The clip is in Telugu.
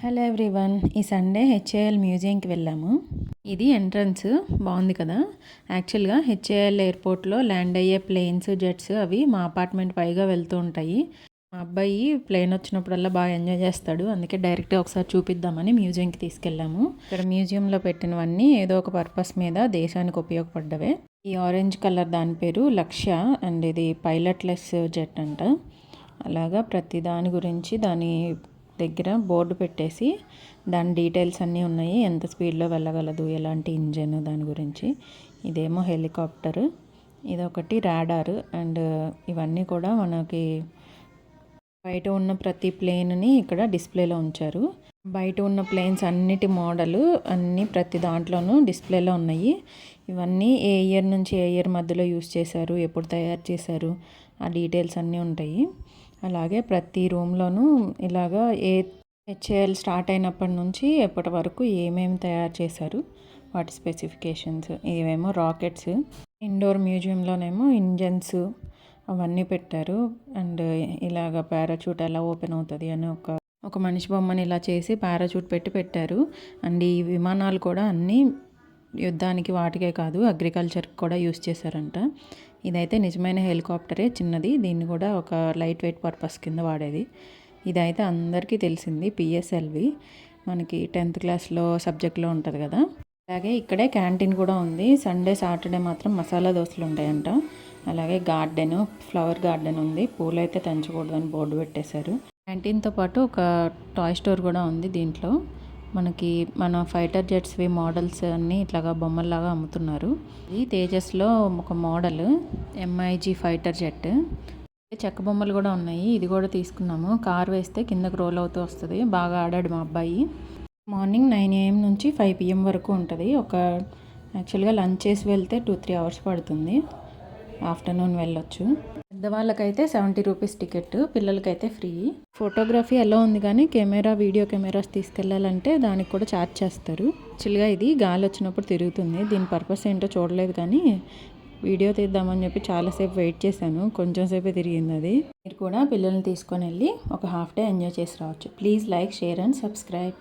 హలో ఎవ్రీవన్, ఈ సండే హెచ్ఏఎల్ మ్యూజియంకి వెళ్ళాము. ఇది ఎంట్రన్స్ బాగుంది కదా. యాక్చువల్గా హెచ్ఏఎల్ ఎయిర్పోర్ట్లో ల్యాండ్ అయ్యే ప్లేన్స్, జెట్స్ అవి మా అపార్ట్మెంట్ పైగా వెళ్తూ ఉంటాయి. మా అబ్బాయి ప్లేన్ వచ్చినప్పుడల్లా బాగా ఎంజాయ్ చేస్తాడు, అందుకే డైరెక్ట్గా ఒకసారి చూపిద్దామని మ్యూజియంకి తీసుకెళ్ళాము. ఇక్కడ మ్యూజియంలో పెట్టినవన్నీ ఏదో ఒక పర్పస్ మీద దేశానికి ఉపయోగపడ్డవే. ఈ ఆరెంజ్ కలర్ దాని పేరు లక్ష్య అండ్ ఇది పైలట్లెస్ జెట్ అంట. అలాగా ప్రతి దాని గురించి దాని దగ్గర బోర్డు పెట్టేసి దాని డీటెయిల్స్ అన్నీ ఉన్నాయి. ఎంత స్పీడ్లో వెళ్ళగలదు, ఎలాంటి ఇంజన్, దాని గురించి. ఇదేమో హెలికాప్టర్, ఇదొకటి రాడార్. అండ్ ఇవన్నీ కూడా మనకి బయట ఉన్న ప్రతి ప్లేన్ని ఇక్కడ డిస్ప్లేలో ఉంచారు. బయట ఉన్న ప్లేన్స్ అన్నిటి మోడలు అన్నీ ప్రతి దాంట్లోనూ డిస్ప్లేలో ఉన్నాయి. ఇవన్నీ ఏ ఇయర్ నుంచి ఏ ఇయర్ మధ్యలో యూస్ చేశారు, ఎప్పుడు తయారు చేశారు, ఆ డీటెయిల్స్ అన్నీ ఉంటాయి. అలాగే ప్రతి రూమ్లోనూ ఇలాగా హెచ్ఏఎల్ స్టార్ట్ అయినప్పటి నుంచి ఎప్పటి వరకు ఏమేమి తయారు చేశారు, వాటి స్పెసిఫికేషన్స్. ఇవేమో రాకెట్స్. ఇండోర్ మ్యూజియంలోనేమో ఇంజన్స్ అవన్నీ పెట్టారు. అండ్ ఇలాగ పారాచూట్ ఎలా ఓపెన్ అవుతుంది అని ఒక మనిషి బొమ్మని ఇలా చేసి పారాచూట్ పెట్టారు. అండ్ ఈ విమానాలు కూడా అన్నీ యుద్ధానికి వాటికే కాదు, అగ్రికల్చర్కి కూడా యూస్ చేశారంట. ఇదైతే నిజమైన హెలికాప్టరే, చిన్నది. దీన్ని కూడా ఒక లైట్ వెయిట్ పర్పస్ కింద వాడేది. ఇదైతే అందరికీ తెలిసింది, పిఎస్ఎల్వి. మనకి 10th క్లాస్లో సబ్జెక్ట్లో ఉంటుంది కదా. అలాగే ఇక్కడే క్యాంటీన్ కూడా ఉంది. సండే సాటర్డే మాత్రం మసాలా దోశలు ఉంటాయంట. అలాగే గార్డెన్, ఫ్లవర్ గార్డెన్ ఉంది. పూలు అయితే తెంచకూడదని బోర్డు పెట్టేశారు. క్యాంటీన్తో పాటు ఒక టాయ్ స్టోర్ కూడా ఉంది. దీంట్లో మనకి మన ఫైటర్ జెట్స్వి మోడల్స్ అన్నీ ఇట్లాగా బొమ్మల్లాగా అమ్ముతున్నారు. ఇది తేజస్లో ఒక మోడల్ MiG ఫైటర్ జెట్. చెక్క బొమ్మలు కూడా ఉన్నాయి. ఇది కూడా తీసుకున్నాము. కార్ వేస్తే కిందకు రోల్ అవుతూ వస్తుంది. బాగా ఆడాడు మా అబ్బాయి. మార్నింగ్ 9 AM నుంచి 5 PM వరకు ఉంటుంది. యాక్చువల్గా లంచ్ చేసి వెళ్తే 2-3 hours పడుతుంది. ఆఫ్టర్నూన్ వెళ్ళొచ్చు. పెద్దవాళ్ళకైతే 70 రూపీస్ టికెట్, పిల్లలకైతే ఫ్రీ. ఫోటోగ్రఫీ ఎలా ఉంది, కానీ వీడియో కెమెరాస్ తీసుకెళ్ళాలంటే దానికి కూడా ఛార్జ్ చేస్తారు. యాక్చువల్గా ఇది గాలి వచ్చినప్పుడు తిరుగుతుంది. దీని పర్పస్ ఏంటో చూడలేదు, కానీ వీడియో తీద్దామని చెప్పి చాలాసేపు వెయిట్ చేశాను. కొంచెం సేపే తిరిగింది అది. మీరు కూడా పిల్లల్ని తీసుకొని వెళ్ళి ఒక హాఫ్ డే ఎంజాయ్ చేసి రావచ్చు. Please like, share and subscribe.